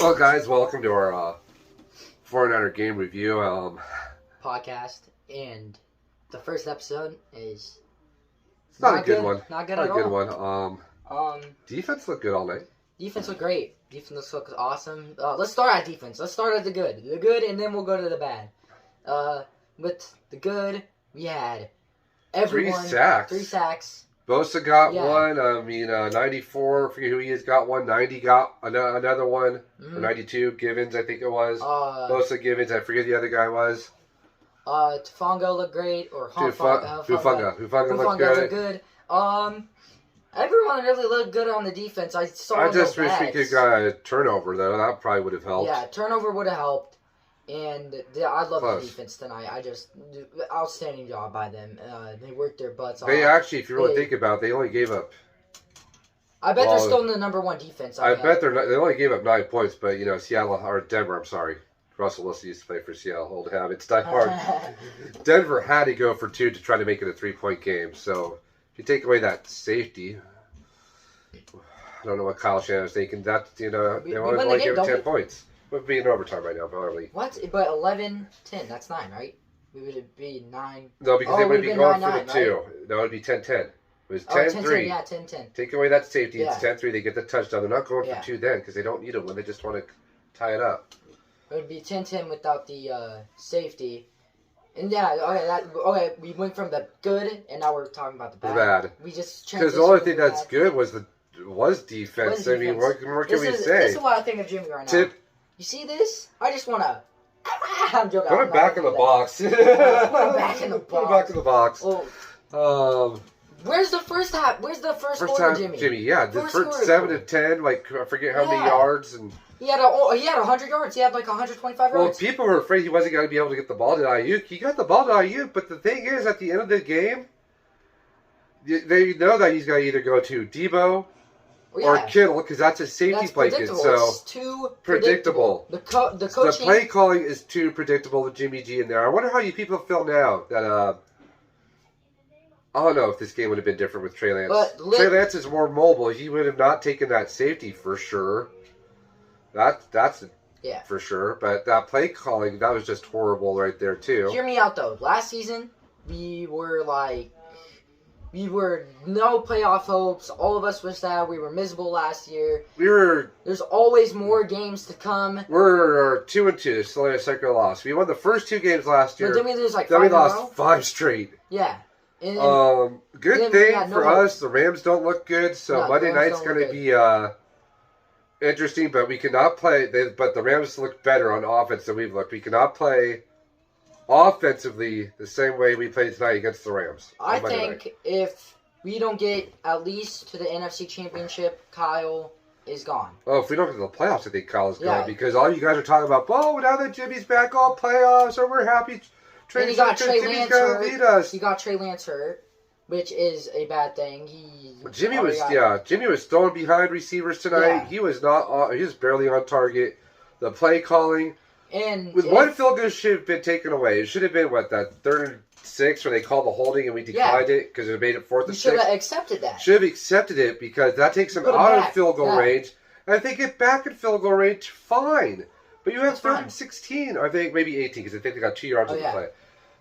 Well, guys, welcome to our 49er game review podcast, and the first episode is it's not a good one. Not good not at a good all. one. Defense looked good all night. Defense looked great. Defense looked awesome. Let's start at defense. Let's start at the good, and then we'll go to the bad. With the good, we had everyone 3 sacks. 3 sacks. Bosa got one. 94. Forget who he is. Got one. 90 got another one. Or 92. Givens, I think it was. Bosa, Givens. I forget the other guy was. Tufunga looked great, or Hufunga looked good. Everyone really looked good on the defense. I just wish we could got a turnover though. That probably would have helped. Yeah, turnover would have helped. And I love the defense tonight. Outstanding job by them. They worked their butts off. They actually, if you really think about it, they only gave up. I bet they're still in the number one defense. I bet they only gave up 9 points, but Seattle or Denver. I'm sorry, Russell Wilson used to play for Seattle. Old habits die hard. Denver had to go for 2 to try to make it a 3-point game. So if you take away that safety, I don't know what Kyle Shanahan's thinking. That they only gave 10 points. Would be in overtime right now, probably. What? But 11-10. That's 9, right? We would be 9. No, because they would be going for the 2. Right? No, it would be 10-10. It was 10-3. Yeah, 10-10. Take away that safety, it's 10-3. They get the touchdown. They're not going for 2 then because they don't need them when they just want to tie it up. It would be 10-10 without the safety. And we went from the good, and now we're talking about the bad. We just because the only thing that's good was defense. I mean, what can we say? This is what I think of Jimmy right now. You see this? I just want to... I'm joking. Put it back in the box. Put it back in the box. Put it back in the box. Well, where's the first half? Where's the first score, Jimmy? The first 7 to 10, like, I forget how many yards. And He had 100 yards. He had like 125 yards. Well, people were afraid he wasn't going to be able to get the ball to Ayuk. He got the ball to Ayuk, but the thing is, at the end of the game, they know that he's going to either go to Debo or Kittle, because that's a safety play. So it's too predictable. The coaching, the play calling is too predictable with Jimmy G in there. I wonder how you people feel now that I don't know if this game would have been different with Trey Lance. Trey Lance is more mobile. He would have not taken that safety for sure. That's for sure. But that play calling, that was just horrible right there too. Hear me out though. Last season, we were no playoff hopes. All of us were sad. We were miserable last year. There's always more games to come. We're 2-2. Still a second loss. We won the first 2 games last year. But then we lose like 5 Then we in a row? lost 5 straight. Yeah. Good thing for us, the Rams don't look good, so Monday night's going to be interesting, but we cannot play. But the Rams look better on offense than we've looked. We cannot play offensively the same way we played tonight against the Rams. I think if we don't get at least to the NFC Championship, Kyle is gone. Oh, if we don't get to the playoffs, I think Kyle is gone, because all you guys are talking about, now that Jimmy's back, all playoffs, or we're happy. And he got Trey Lance hurt. He got Trey Lance hurt, which is a bad thing. Jimmy was throwing behind receivers tonight. Yeah. He was barely on target. The play calling. And with one field goal should have been taken away. It should have been that 3rd and 6 where they called the holding and we declined it because it made it 4th and 6. Should have accepted that. Should have accepted it because that takes them out of field goal range. And if they get back in field goal range, fine. But you have 3rd and 16, I think maybe 18 because I think they got 2 yards on the play.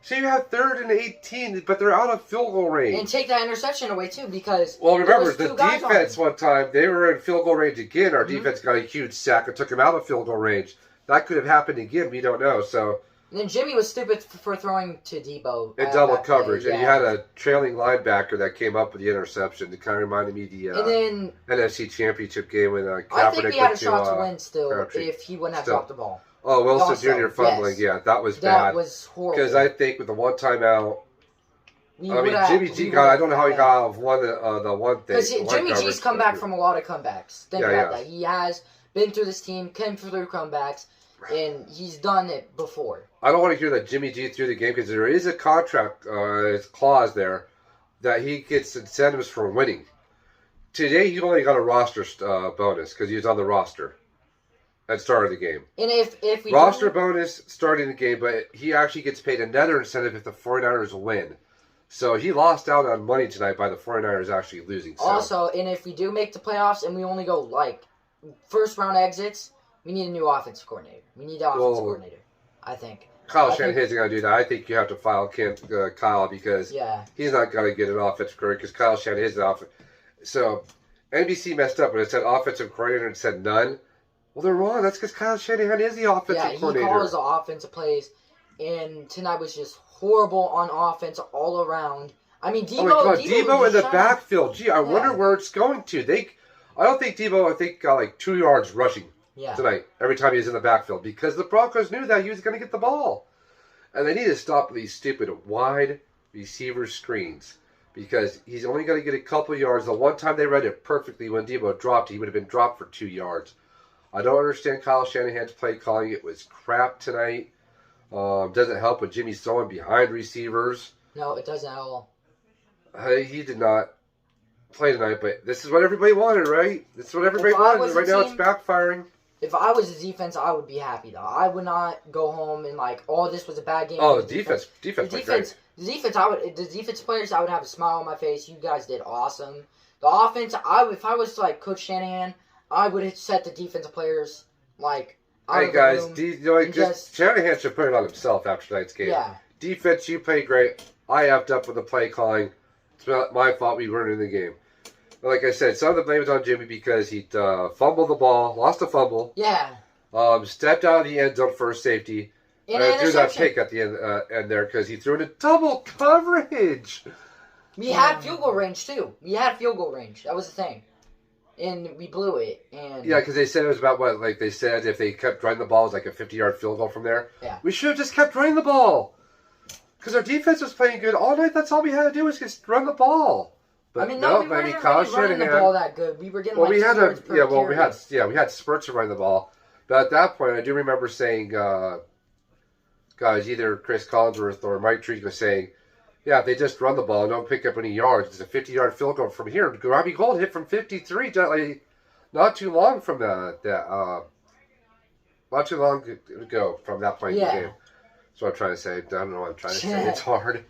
So you have 3rd and 18, but they're out of field goal range. And take that interception away too, because remember the defense one time they were in field goal range again. Our defense got a huge sack and took him out of field goal range. That could have happened again. We don't know. So and then Jimmy was stupid for throwing to Debo in double coverage, and you had a trailing linebacker that came up with the interception. It kind of reminded me of the NFC Championship game when Kaepernick I think we had a shot to win still if he wouldn't have dropped the ball. Oh, Wilson Jr. fumbling. Yes. Yeah, that was bad. That was horrible. Because I think with the one timeout, Jimmy G got. I don't know how he got out of the one thing. Because Jimmy G's come back from a lot of comebacks. Think about that. He has been through this team, came through comebacks, and he's done it before. I don't want to hear that Jimmy G threw the game because there is a contract clause there that he gets incentives for winning. Today, he only got a roster bonus because he was on the roster at the start of the game. And if we roster bonus starting the game, but he actually gets paid another incentive if the 49ers win. So he lost out on money tonight by the 49ers actually losing. So. Also, and if we do make the playoffs and we only go first round exits, We need a new offensive coordinator. We need the offensive coordinator, I think. Kyle Shanahan's going to do that. I think you have to file Kyle because he's not going to get an offensive coordinator because Kyle Shanahan's the offense. So NBC messed up when it said offensive coordinator and it said none. Well, they're wrong. That's because Kyle Shanahan is the offensive coordinator. Yeah, he calls the offensive plays, and tonight was just horrible on offense all around. I mean, Debo in the backfield. Gee, I wonder where it's going to. I don't think Debo, got like 2 yards rushing tonight every time he was in the backfield because the Broncos knew that he was going to get the ball. And they need to stop these stupid wide receiver screens because he's only going to get a couple yards. The one time they read it perfectly when Debo dropped, he would have been dropped for 2 yards. I don't understand Kyle Shanahan's play calling. It was crap tonight. Doesn't help with Jimmy's throwing behind receivers. No, it doesn't at all. He did not play tonight, but this is what everybody wanted, right? This is what everybody wanted. Right now it's backfiring. If I was the defense, I would be happy, though. I would not go home and this was a bad game. Oh, the defense. Defense. The defense players, I would have a smile on my face. You guys did awesome. The offense, if I was Coach Shanahan, I would have set the defensive players Hey guys, Shanahan should put it on himself after tonight's game. Yeah. Defense, you played great. I effed up with the play calling. It's not my fault we weren't in the game. But like I said, some of the blame is on Jimmy because he fumbled the ball, lost a fumble. Yeah. Stepped out of the end zone for a safety. And threw that pick at the end there because he threw it in double coverage. We had field goal range too. That was the thing. And we blew it. And yeah, because they said it was about what? Like they said if they kept running the ball, it was like a 50-yard field goal from there. Yeah. We should have just kept running the ball. Because our defense was playing good all night. That's all we had to do was just run the ball. But we weren't really running the ball that good. We were getting we had spurts of running the ball. But at that point, I do remember saying, guys, either Chris Collinsworth or Mike Treat was saying, yeah, if they just run the ball and don't pick up any yards, it's a 50-yard field goal from here. Robbie Gould hit from 53, not too long from not too long ago from that point in the game. That's what I'm trying to say. I don't know what I'm trying to say. It's hard.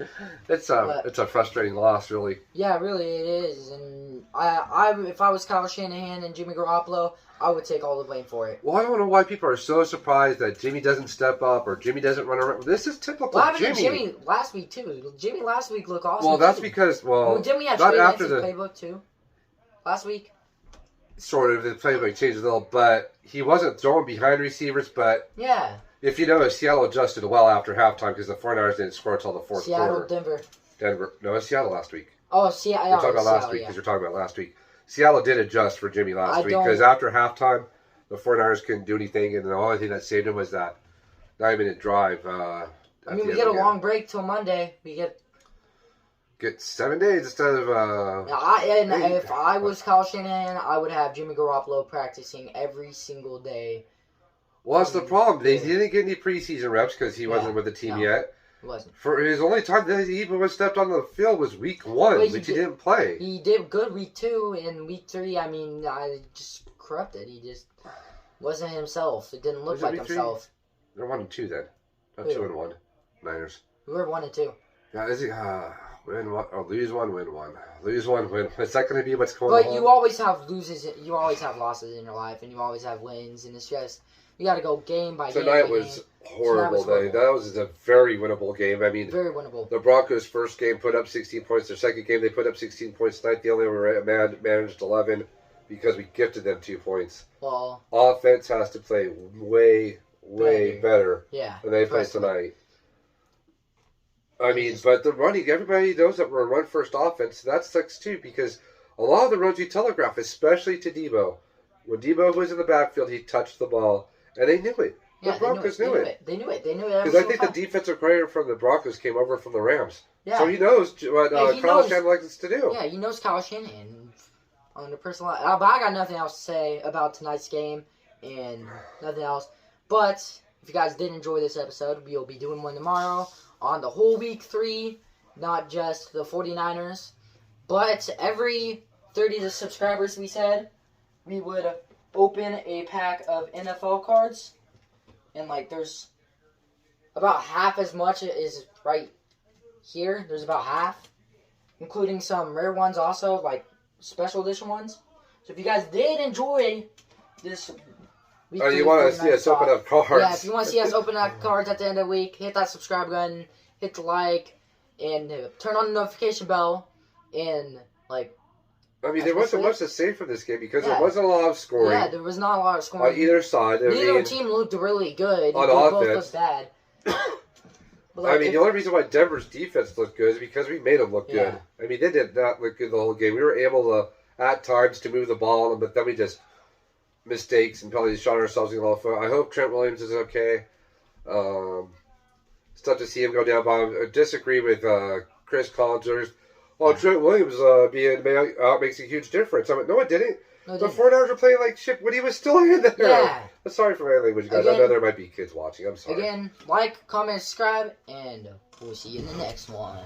It's a frustrating loss, really. Yeah, really it is. And if I was Kyle Shanahan and Jimmy Garoppolo, I would take all the blame for it. Well, I don't know why people are so surprised that Jimmy doesn't step up or Jimmy doesn't run around. This is typical Jimmy last week, too. Jimmy last week looked awesome, Well, that's because, didn't we have Trey Lance's playbook, too? Last week? Sort of. The playbook changed a little, but he wasn't throwing behind receivers, but... Yeah. If you notice, Seattle adjusted well after halftime because the 49ers didn't score until the fourth quarter. Denver. No, it's Seattle last week. Oh, Seattle. We're talking about last week because you're talking about last week. Seattle did adjust for Jimmy last week because after halftime, the 49ers couldn't do anything, and the only thing that saved him was that 9-minute drive. We get a long break till Monday. We get 7 days instead of. If I was Kyle Shanahan, I would have Jimmy Garoppolo practicing every single day. Well, that's the problem. They didn't get any preseason reps because he wasn't with the team yet. He wasn't. For his only time that he even stepped on the field was week 1, which he didn't play. He did good week 2, and week 3, I just corrupted. He just wasn't himself. It didn't look like himself. They're 1-2 then, not 2-1. Niners. We were 1-2. Yeah, is he? Win one or lose one, win one. Lose one, win. Is that going to be what's going on? But you always have losses. You always have losses in your life, and you always have wins, and it's just. You got to go game by game. Tonight was horrible. That was a very winnable game. I mean, very winnable. The Broncos' first game put up 16 points. Their second game, they put up 16 points. Tonight, they only managed 11 because we gifted them 2 points. Well, offense has to play way better than they played tonight. I mean, but the running, everybody knows that we're a run-first offense. That sucks, too, because a lot of the runs you telegraph, especially to Debo. When Debo was in the backfield, he touched the ball. And they knew it. The Broncos knew it. They knew it. Because I think the defensive coordinator from the Broncos came over from the Rams. Yeah. So he knows what Kyle Shanahan likes to do. Yeah, he knows Kyle Shanahan on the personal level. But I got nothing else to say about tonight's game and nothing else. But if you guys did enjoy this episode, we'll be doing one tomorrow on the whole week 3, not just the 49ers. But every 30 subscribers, we said, we would open a pack of NFL cards, and there's about half as much is right here. There's about half, including some rare ones also, special edition ones. So if you guys did enjoy this Oh, you want to see us open up cards? Yeah, if you want to see us open up cards at the end of the week, hit that subscribe button, hit the like, and turn on the notification bell, and like. I mean, there wasn't much to say from this game because there Yeah. wasn't a lot of scoring. Yeah, there was not a lot of scoring On either side. Neither team looked really good. On They both offense. looked bad. But, I mean, the only reason why Denver's defense looked good is because we made them look good. Yeah. I mean, they did not look good the whole game. We were able to, at times, to move the ball on them, but then we just mistakes and probably shot ourselves in the low foot. I hope Trent Williams is okay. It's tough to see him go down, but I disagree with Chris Collins. Trent Williams being out makes a huge difference. I mean, no, it didn't. No, The 49ers were playing like shit when he was still in there. Yeah. I'm sorry for my language, guys. Again, I know there might be kids watching. I'm sorry. Again, like, comment, subscribe, and we'll see you in the next one.